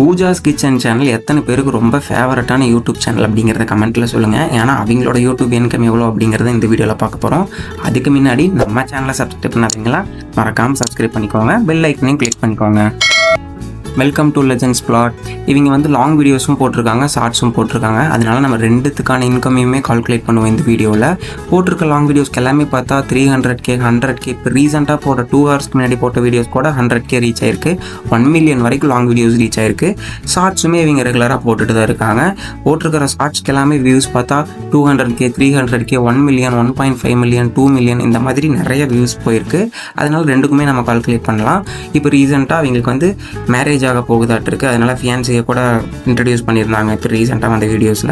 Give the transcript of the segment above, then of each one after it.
Pooja's kitchen channel எத்தனை பேருக்கு ரொம்ப ஃபேவரட்டான யூடியூப் சேனல் அப்படிங்கிறத கமெண்ட்டில் சொல்லுங்கள். ஏன்னா அவங்களோட யூடியூப் இன்கம் எவ்வளோ அப்படிங்கிறத இந்த வீடியோவில் பார்க்க போகிறோம். அதுக்கு முன்னாடி நம்ம சேனலை சப்ஸ்கிரைப் பண்ணாதீங்களா, மறக்காமல் சப்ஸ்கிரைப் பண்ணிக்கோங்க, பெல் ஐக்கனையும் கிளிக் பண்ணிக்கோங்க. Welcome to legends flat. இவங்க வந்து லாங் வீடியோஸும் போட்டிருக்காங்க, ஷார்ட்ஸும் போட்டிருக்காங்க. அதனால நம்ம ரெண்டுத்துக்கான இன்கமையுமே கால்குலேட் பண்ணுவோம் இந்த வீடியோவில். போட்டிருக்க லாங் வீடியோஸ்க்கு எல்லாமே பார்த்தா 300K 100K. இப்போ ரீசெண்டாக போட்ட 2 ஹவர்ஸ்க்கு முன்னாடி போட்ட வீடியோஸ் கூட 100K ரீச் ஆயிருக்கு. 1 மில்லியன் வரைக்கும் லாங் வீடியோஸ் ரீச் ஆயிருக்கு. ஷார்ட்ஸுமே இவங்க ரெகுலராக போட்டுட்டு தான் இருக்காங்க. போட்டிருக்கிற ஷார்ட்ஸ்க்கு எல்லாமே வியூஸ் பார்த்தா 200K 300K 1 million 1.5 million 2 million இந்த மாதிரி நிறைய வியூஸ் போயிருக்கு. அதனால ரெண்டுக்குமே நம்ம கால்குலேட் பண்ணலாம். இப்போ ரீசெண்டாக அவங்களுக்கு வந்து மேரேஜ் ஆக போகுதாட்டு இருக்குது. அதனால் ஃபியான்சியை கூட இன்ட்ரடியூஸ் பண்ணியிருந்தாங்க இப்போ ரீசெண்டாக அந்த வீடியோஸில்.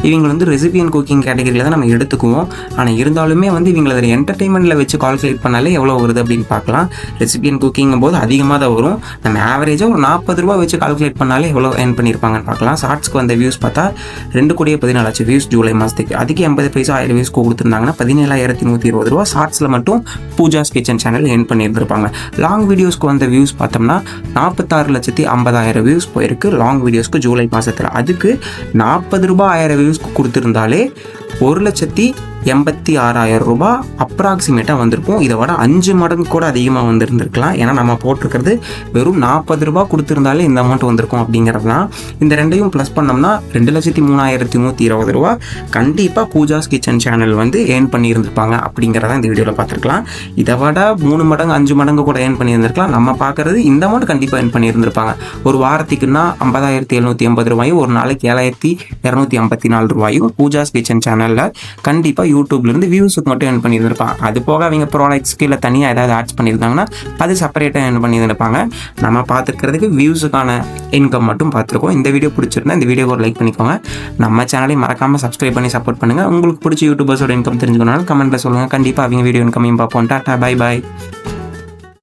இவங்க வந்து ரெசிபி அண்ட் குக்கிங் கேட்டகரியில் தான் நம்ம எடுத்துக்குவோம். ஆனால் இருந்தாலுமே வந்து இவங்களை அதில் என்டர்டெயின்மெண்ட்டில் வச்சு கால்குலேட் பண்ணாலே எவ்வளோ வருது அப்படின்னு பார்க்கலாம். ரெசிபி அண்ட் குக்கிங்கும் போது அதிகமாக தான் வரும். நம்ம ஆவரேஜாக ஒரு 40 ரூபா வச்சு கால்குலேட் பண்ணாலே எவ்வளோ ஏர்ன் பண்ணியிருப்பாங்கன்னு பார்க்கலாம். ஷார்ட்ஸ்க்கு வந்த வியூஸ் பார்த்தா 2,14 லட்சம் வியூஸ் ஜூலை மாதத்துக்கு. அதுக்கு 80 பைசா 1000 வியூஸ்க்கு கொடுத்துருந்தாங்கன்னா 17,120 ரூபா ஷார்ட்ஸில் மட்டும் பூஜாஸ் கிச்சன் சேனல் ஏர்ன் பண்ணியிருந்திருப்பாங்க. லாங் வீடியோஸ்க்கு வந்த வியூஸ் பார்த்தோம்னா 46,50,000 வியூஸ் போயிருக்கு லாங் வீடியோஸ்க்கு ஜூலை மாதத்தில். அதுக்கு 40 ரூபா 1000 வியூஸ்க்கு கொடுத்துருந்தாலே 1,86,000 ரூபா அப்ராக்சிமேட்டாக வந்திருக்கும். இதை விட 5 மடங்கு கூட அதிகமாக வந்திருந்துருக்கலாம். ஏன்னா நம்ம போட்டிருக்கிறது வெறும் 40 ரூபா கொடுத்துருந்தாலே இந்த அமௌண்ட் வந்திருக்கும் அப்படிங்கிறது தான். இந்த ரெண்டையும் ப்ளஸ் பண்ணோம்னா 2,03,120 ரூபா கண்டிப்பாக பூஜாஸ் கிச்சன் சேனல் வந்து ஏர்ன் பண்ணியிருந்திருப்பாங்க அப்படிங்கிறத இந்த வீடியோவில் பார்த்துருக்கலாம். இதை விட 3 மடங்கு 5 மடங்கு கூட ஏர்ன் பண்ணியிருந்திருக்கலாம். நம்ம பார்க்குறது இந்த அமௌண்ட் கண்டிப்பாக ஏர்ன் பண்ணியிருந்திருப்பாங்க. ஒரு வாரத்துக்குன்னா 50,780 ரூபாயும், ஒரு நாளைக்கு 7,254 ரூபாயும் பூஜாஸ் கிச்சன் சேனலில் கண்டிப்பாக யூடியூப்லேருந்து வியூஸுக்கு மட்டும் ஏர்ன் பண்ணியிருந்திருப்பாங்க. அது போக அவங்க ப்ராடக்ட்ஸ்க்கு இல்லை தனியாக ஏதாவது ஆட்ஸ் பண்ணியிருந்தாங்கன்னா அது செப்பரேட்டாக ஏர்ன் பண்ணியிருந்திருப்பாங்க. நம்ம பார்த்துக்கிறதுக்கு வியூஸுக்கான இன்கம் மட்டும் பார்த்துருக்கோம். இந்த வீடியோ பிடிச்சிருந்தா இந்த வீடியோக்கு ஒரு லைக் பண்ணிக்கோங்க. நம்ம சேனலையும் மறக்காமல் சப்ஸ்கிரைப் பண்ணி சப்போர்ட் பண்ணுங்கள். உங்களுக்கு பிடிச்ச யூடியூபர்ஸோட இன்கம் தெரிஞ்சுக்கணும்னாலும் கமெண்ட்டில் சொல்லுங்கள். கண்டிப்பாக அவங்க வீடியோ இன்கமையும் பார்ப்போம். Tata, bye bye.